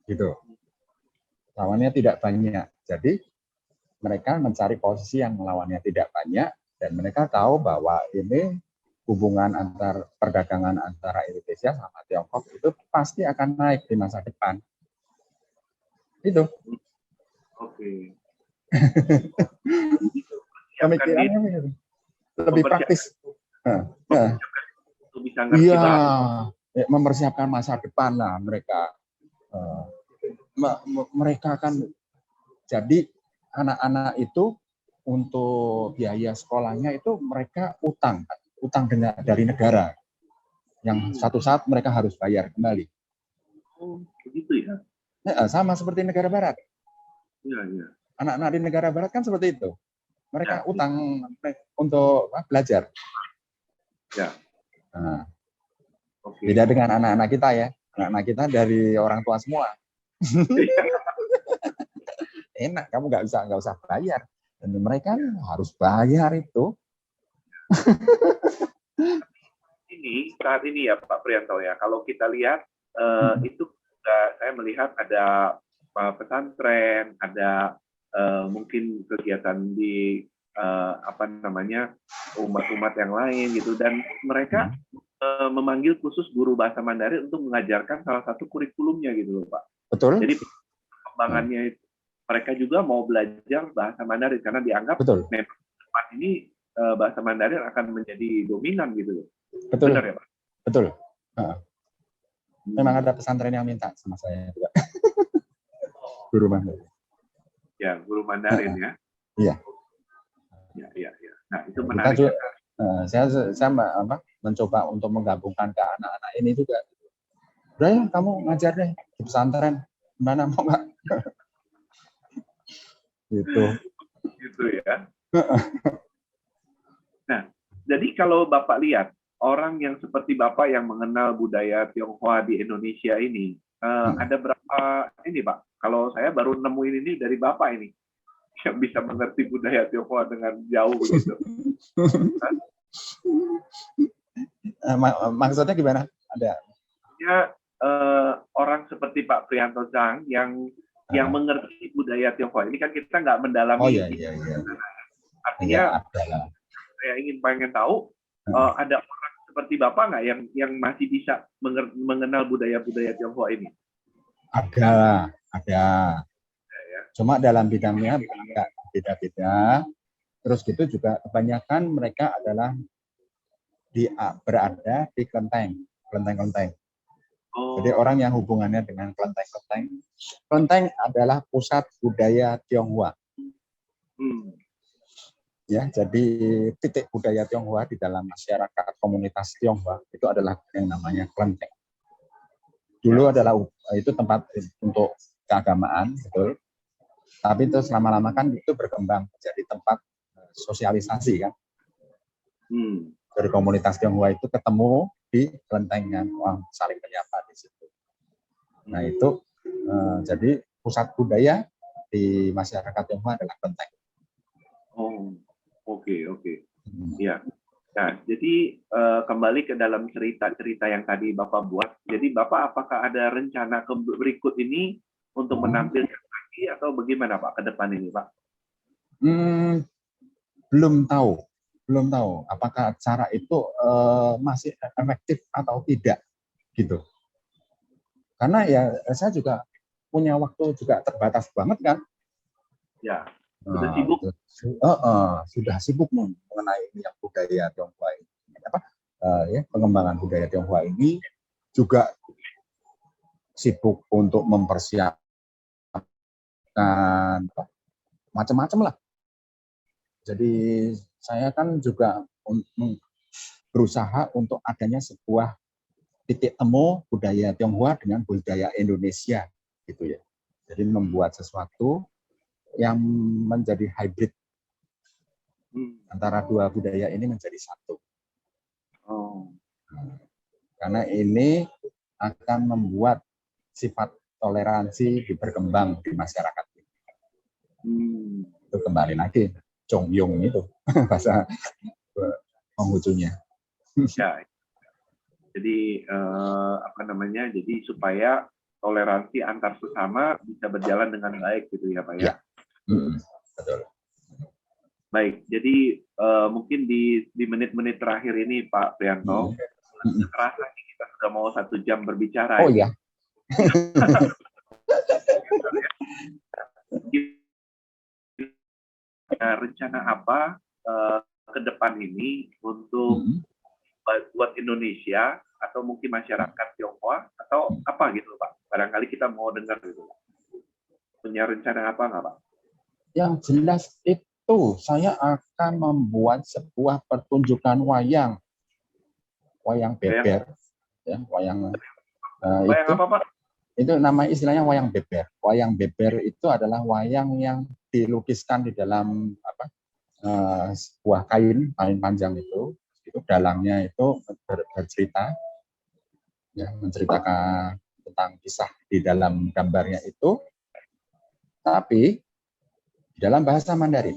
S2: gitu. Lawannya tidak banyak. Jadi mereka mencari posisi yang lawannya tidak banyak, dan mereka tahu bahwa ini hubungan antar perdagangan antara Indonesia sama Tiongkok itu pasti akan naik di masa depan. Itu.
S1: Oke.
S2: Pemikirannya lebih praktis.
S1: Untuk bisa ngerti
S2: Iya, mempersiapkan masa depan lah mereka. Mereka akan jadi anak-anak itu untuk biaya sekolahnya itu mereka utang dari negara yang satu saat mereka harus bayar kembali.
S1: Oh, begitu ya?
S2: Sama seperti negara barat.
S1: Iya.
S2: Anak-anak di negara barat kan seperti itu. Mereka utang untuk belajar.
S1: Ya.
S2: Nah, beda dengan anak-anak kita ya. Anak-anak kita dari orang tua semua. Enak, kamu nggak usah bayar. Dan mereka harus bayar itu.
S1: Saat ini ya Pak Priyanto ya, kalau kita lihat itu saya melihat ada pesantren, ada mungkin kegiatan di umat-umat yang lain gitu, dan mereka memanggil khusus guru bahasa Mandarin untuk mengajarkan salah satu kurikulumnya gitu loh Pak.
S2: Betul.
S1: Jadi perkembangannya itu mereka juga mau belajar bahasa Mandarin karena dianggap tempat ini bahasa Mandarin akan menjadi dominan gitu loh.
S2: Betul.
S1: Benar ya Pak?
S2: Betul. Memang ada pesantren yang minta sama saya juga. Guru Mandarin.
S1: Ya, guru Mandarin ya.
S2: Iya.
S1: Ya. Nah, itu menarik.
S2: Saya mencoba untuk menggabungkan ke anak-anak ini juga. Udah ya, kamu ngajar deh di pesantren. Mana mau nggak?
S1: Gitu ya. Nah, jadi kalau Bapak lihat orang yang seperti Bapak yang mengenal budaya Tionghoa di Indonesia ini, ada berapa ini Pak? Kalau saya baru nemuin ini dari Bapak ini, yang bisa mengerti budaya Tionghoa dengan jauh begitu.
S2: Maksudnya gimana? Ada?
S1: Ya, orang seperti Pak Priyanto Zhang yang mengerti budaya Tionghoa. Ini kan kita nggak mendalami.
S2: Oh iya.
S1: Artinya, saya pengen tahu, ada orang seperti Bapak nggak yang masih bisa mengenal budaya-budaya Tionghoa ini?
S2: Ada. Cuma dalam bidangnya agak beda-beda. Terus gitu juga kebanyakan mereka adalah berada di kelenteng. Jadi orang yang hubungannya dengan kelenteng. Kelenteng adalah pusat budaya Tionghoa. Ya, jadi titik budaya Tionghoa di dalam masyarakat komunitas Tionghoa itu adalah yang namanya kelenteng. Dulu adalah itu tempat untuk keagamaan, betul. Tapi itu selama-lama kan itu berkembang menjadi tempat sosialisasi kan. Dari komunitas Tionghoa itu ketemu di kelenteng kan, saling menyapa di situ. Nah itu jadi pusat budaya di masyarakat Tionghoa adalah kelenteng.
S1: Oh, oke. Ya. Nah, jadi kembali ke dalam cerita-cerita yang tadi Bapak buat. Jadi Bapak apakah ada rencana berikut ini untuk menampilkan lagi atau bagaimana Pak ke depan ini Pak?
S2: Belum tahu apakah cara itu masih efektif atau tidak gitu. Karena ya saya juga punya waktu juga terbatas banget kan.
S1: Ya. Sudah sibuk?
S2: Sudah sibuk mengenai yang budaya Tionghoa ini. Pengembangan budaya Tionghoa ini juga sibuk untuk mempersiapkan macam-macam lah. Jadi saya kan juga berusaha untuk adanya sebuah titik temu budaya Tionghoa dengan budaya Indonesia gitu ya. Jadi membuat sesuatu yang menjadi hybrid antara dua budaya ini menjadi satu. Karena ini akan membuat sifat toleransi berkembang di masyarakat.
S1: Hmm.
S2: Itu kembali lagi Chongyong itu bahasa Konghucunya.
S1: Ya, jadi apa namanya? Jadi supaya toleransi antar sesama bisa berjalan dengan baik gitu ya Pak ya.
S2: Ya, betul.
S1: Baik, jadi mungkin di menit-menit terakhir ini Pak Prianto, terasa nih kita sudah mau 1 jam berbicara.
S2: Oh iya.
S1: Rencana apa ke depan ini untuk buat Indonesia atau mungkin masyarakat Tionghoa atau apa gitu Pak? Barangkali kita mau dengar gitu. Punya rencana apa nggak Pak?
S2: Yang jelas itu saya akan membuat sebuah pertunjukan wayang beber, ya, wayang itu.
S1: Apa Pak?
S2: Itu nama istilahnya wayang beber. Wayang beber itu adalah wayang yang dilukiskan di dalam sebuah kain panjang itu dalangnya itu bercerita, ya, menceritakan tentang kisah di dalam gambarnya itu, tapi di dalam bahasa Mandarin.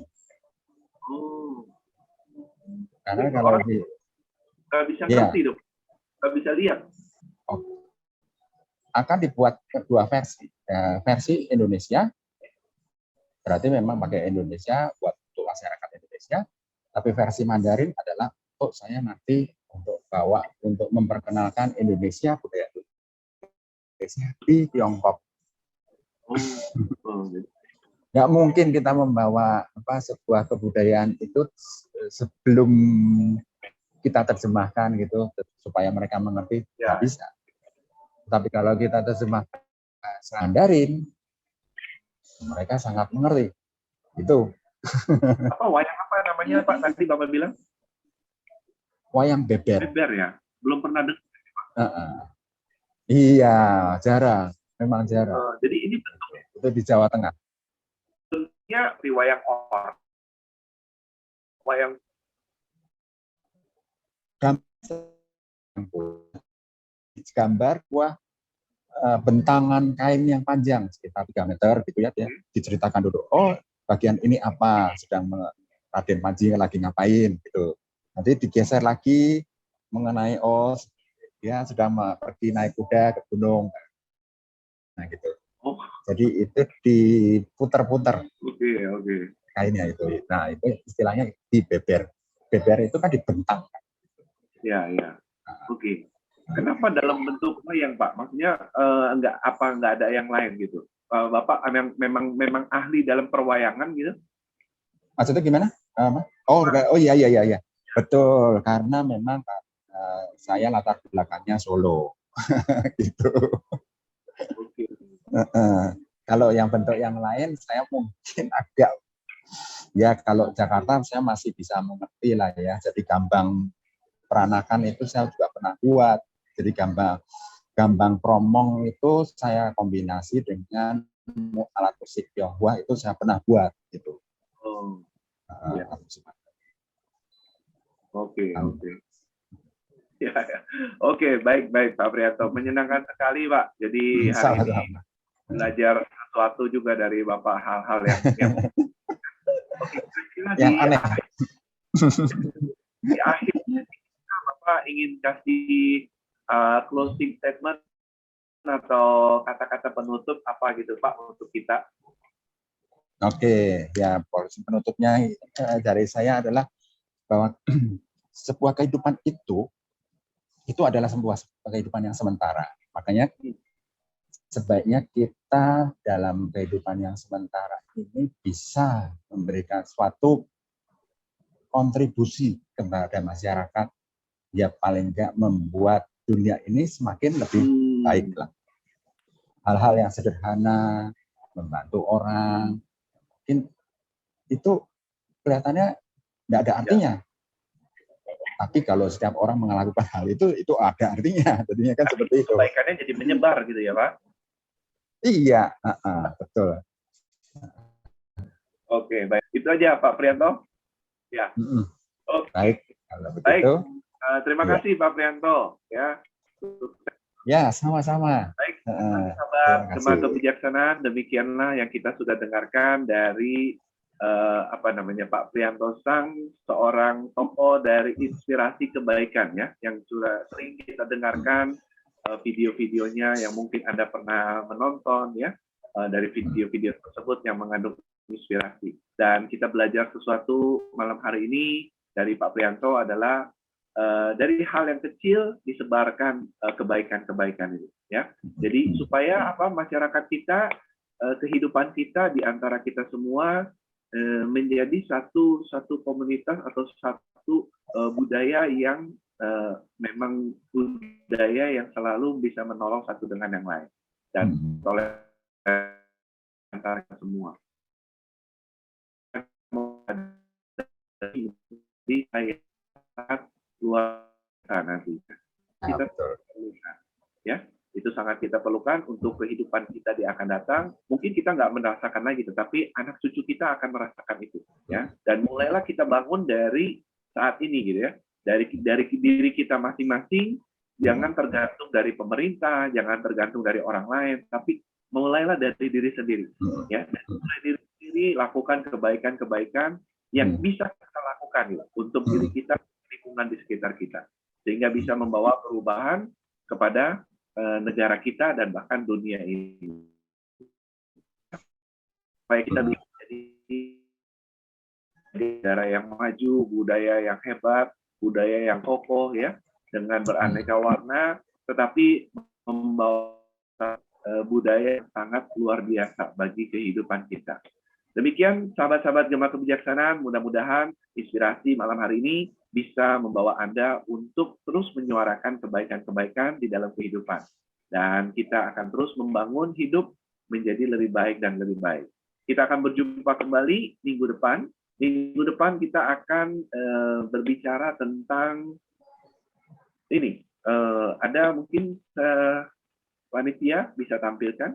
S2: Karena kalau
S1: nggak bisa ngerti dong, nggak bisa lihat.
S2: Akan dibuat kedua versi, versi Indonesia, berarti memang pakai Indonesia buat untuk masyarakat Indonesia, tapi versi Mandarin adalah untuk saya nanti untuk bawa untuk memperkenalkan Indonesia, budaya Indonesia di Tiongkok. Nggak mungkin kita membawa sebuah kebudayaan itu sebelum kita terjemahkan gitu supaya mereka mengerti, nggak bisa. Tapi kalau kita terjemahkan Mandarin, mereka sangat mengerti. Itu.
S1: Apa wayang apa namanya Pak? Tadi Bapak bilang?
S2: Wayang beber.
S1: Beber ya? Belum pernah dengar.
S2: Iya, jarang. Memang jarang.
S1: Jadi ini bentuknya
S2: itu di Jawa Tengah.
S1: Bentuknya di wayang orang. Wayang
S2: gambar buah bentangan kain yang panjang sekitar 3 meter gitu ya, diceritakan dulu. Oh, bagian ini apa, sedang Raden Panji lagi ngapain gitu. Nanti digeser lagi mengenai dia sedang pergi naik kuda ke gunung. Nah gitu. Jadi itu diputer-puter.
S1: Oke.
S2: Kainnya itu. Nah, itu istilahnya dibeber. Beber itu kan dibentang.
S1: Ya. Oke. Kenapa dalam bentuk wayang Pak? Maksudnya nggak ada yang lain gitu? Bapak memang ahli dalam perwayangan gitu?
S2: Maksudnya gimana? Oh iya. Betul, karena memang saya latar belakangnya Solo. Gitu.
S1: Oke.
S2: Kalau yang bentuk yang lain saya mungkin agak, ya kalau Jakarta saya masih bisa mengerti lah ya. Jadi gambang peranakan itu saya juga pernah buat. Jadi gambang promong itu saya kombinasi dengan alat musik Tionghoa, itu saya pernah buat gitu.
S1: Ya. Oke. Ya. Oke, baik Pak Prianto. Menyenangkan sekali Pak. Jadi hari ini belajar sesuatu juga dari Bapak, hal-hal yang
S2: yang aneh.
S1: Di akhirnya Bapak ingin kasih closing statement atau kata-kata penutup apa gitu Pak untuk kita?
S2: Oke, ya penutupnya dari saya adalah bahwa sebuah kehidupan itu adalah sebuah kehidupan yang sementara. Makanya sebaiknya kita dalam kehidupan yang sementara ini bisa memberikan suatu kontribusi kepada masyarakat, ya paling enggak membuat dunia ini semakin lebih baik lah. Hal-hal yang sederhana, membantu orang, mungkin itu kelihatannya tidak ada artinya. Tapi kalau setiap orang melakukan hal itu ada artinya. Jadinya kan seperti itu.
S1: Kebaikannya jadi menyebar gitu ya Pak?
S2: Iya, betul.
S1: Oke, baik. Itu aja Pak Prianto. Ya.
S2: Baik, kalau begitu.
S1: Terima kasih Pak Prianto. Ya.
S2: Ya, sama-sama.
S1: Baik, sabar.
S2: Terima
S1: Gemah
S2: kasih.
S1: Kebijaksanaan, demikianlah yang kita sudah dengarkan dari Pak Priyanto Sang, seorang tokoh dari inspirasi kebaikan ya, yang sudah sering kita dengarkan video-videonya yang mungkin Anda pernah menonton ya, dari video-video tersebut yang mengandung inspirasi. Dan kita belajar sesuatu malam hari ini dari Pak Priyanto adalah dari hal yang kecil disebarkan kebaikan-kebaikan itu ya. Jadi supaya masyarakat kita, kehidupan kita di antara kita semua menjadi satu komunitas atau satu budaya yang memang budaya yang selalu bisa menolong satu dengan yang lain dan oleh antara semua. Di saat luar nanti kita perlukan ya, itu sangat kita perlukan untuk kehidupan kita di akan datang. Mungkin kita nggak merasakan lagi, tetapi anak cucu kita akan merasakan itu ya. Dan mulailah kita bangun dari saat ini gitu ya, dari diri kita masing-masing. Jangan tergantung dari pemerintah, jangan tergantung dari orang lain, tapi mulailah dari diri sendiri ya. Dari diri sendiri lakukan kebaikan-kebaikan yang bisa kita lakukan ya, untuk diri kita, lingkungan di sekitar kita, sehingga bisa membawa perubahan kepada negara kita dan bahkan dunia ini. Supaya kita bisa menjadi negara yang maju, budaya yang hebat, budaya yang kokoh ya, dengan beraneka warna, tetapi membawa budaya yang sangat luar biasa bagi kehidupan kita. Demikian sahabat-sahabat Gemah Kebijaksanaan, mudah-mudahan inspirasi malam hari ini bisa membawa Anda untuk terus menyuarakan kebaikan-kebaikan di dalam kehidupan. Dan kita akan terus membangun hidup menjadi lebih baik dan lebih baik. Kita akan berjumpa kembali minggu depan. Minggu depan kita akan berbicara tentang ini. Ada mungkin panitia bisa tampilkan?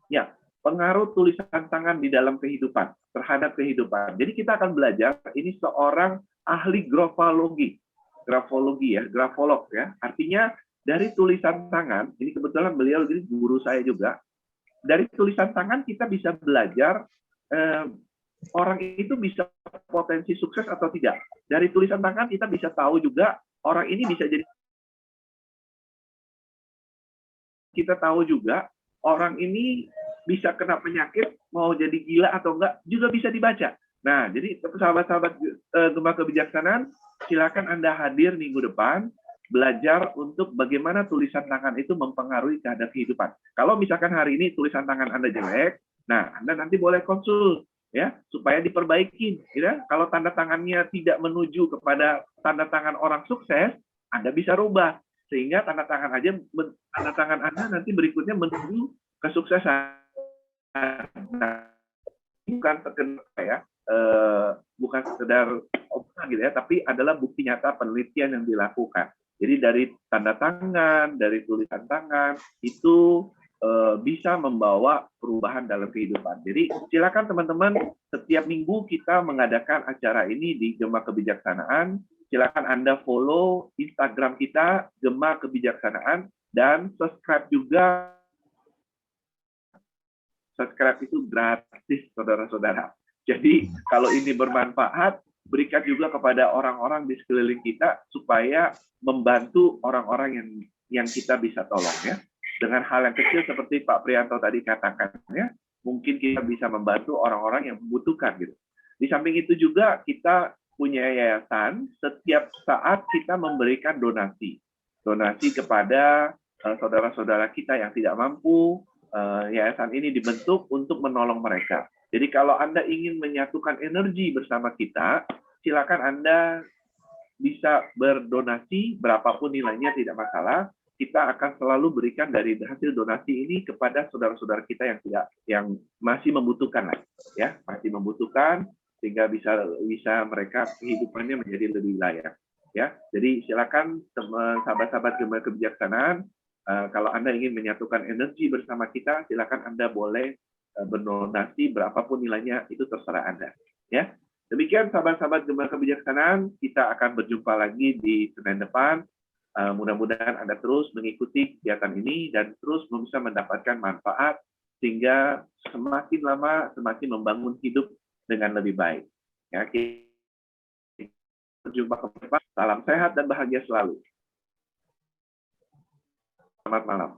S1: Ya. Pengaruh tulisan tangan di dalam kehidupan, terhadap kehidupan. Jadi kita akan belajar, ini seorang ahli grafologi ya, grafolog ya. Artinya dari tulisan tangan, ini kebetulan beliau jadi guru saya juga. Dari tulisan tangan kita bisa belajar orang itu bisa potensi sukses atau tidak. Dari tulisan tangan kita bisa tahu juga orang ini bisa jadi. Kita tahu juga orang ini bisa kena penyakit, mau jadi gila atau enggak, juga bisa dibaca. Nah, jadi sahabat-sahabat Gemah Kebijaksanaan, silakan Anda hadir minggu depan, belajar untuk bagaimana tulisan tangan itu mempengaruhi terhadap kehidupan. Kalau misalkan hari ini tulisan tangan Anda jelek, nah Anda nanti boleh konsul, ya, supaya diperbaiki. Ya. Kalau tanda tangannya tidak menuju kepada tanda tangan orang sukses, Anda bisa rubah. Sehingga tanda tangan Anda nanti berikutnya menuju kesuksesan. Nah, bukan sekedar ya, bukan sekedar omongan gitu ya, tapi adalah bukti nyata penelitian yang dilakukan. Jadi dari tanda tangan, dari tulisan tangan itu bisa membawa perubahan dalam kehidupan. Jadi silakan teman-teman, setiap minggu kita mengadakan acara ini di Gemah Kebijaksanaan. Silakan Anda follow Instagram kita Gemah Kebijaksanaan dan subscribe juga. Subscribe itu gratis, saudara-saudara. Jadi kalau ini bermanfaat, berikan juga kepada orang-orang di sekeliling kita supaya membantu orang-orang yang kita bisa tolong ya. Dengan hal yang kecil seperti Pak Priyanto tadi katakan ya, mungkin kita bisa membantu orang-orang yang membutuhkan gitu. Di samping itu juga kita punya yayasan, setiap saat kita memberikan donasi kepada saudara-saudara kita yang tidak mampu. Yayasan ini dibentuk untuk menolong mereka. Jadi kalau Anda ingin menyatukan energi bersama kita, silakan Anda bisa berdonasi berapapun nilainya, tidak masalah. Kita akan selalu berikan dari hasil donasi ini kepada saudara-saudara kita yang masih membutuhkan lah, ya, masih membutuhkan sehingga bisa mereka kehidupannya menjadi lebih layak, ya. Jadi silakan sahabat-sahabat Gemah Kebijaksanaan. Kalau Anda ingin menyatukan energi bersama kita, silakan Anda boleh berdonasi berapapun nilainya, itu terserah Anda. Ya, demikian sahabat-sahabat Gemah Kebijaksanaan, kita akan berjumpa lagi di Senin depan. Mudah-mudahan Anda terus mengikuti kegiatan ini dan terus bisa mendapatkan manfaat sehingga semakin lama semakin membangun hidup dengan lebih baik. Ya, kita berjumpa kembali. Salam sehat dan bahagia selalu. Selamat malam.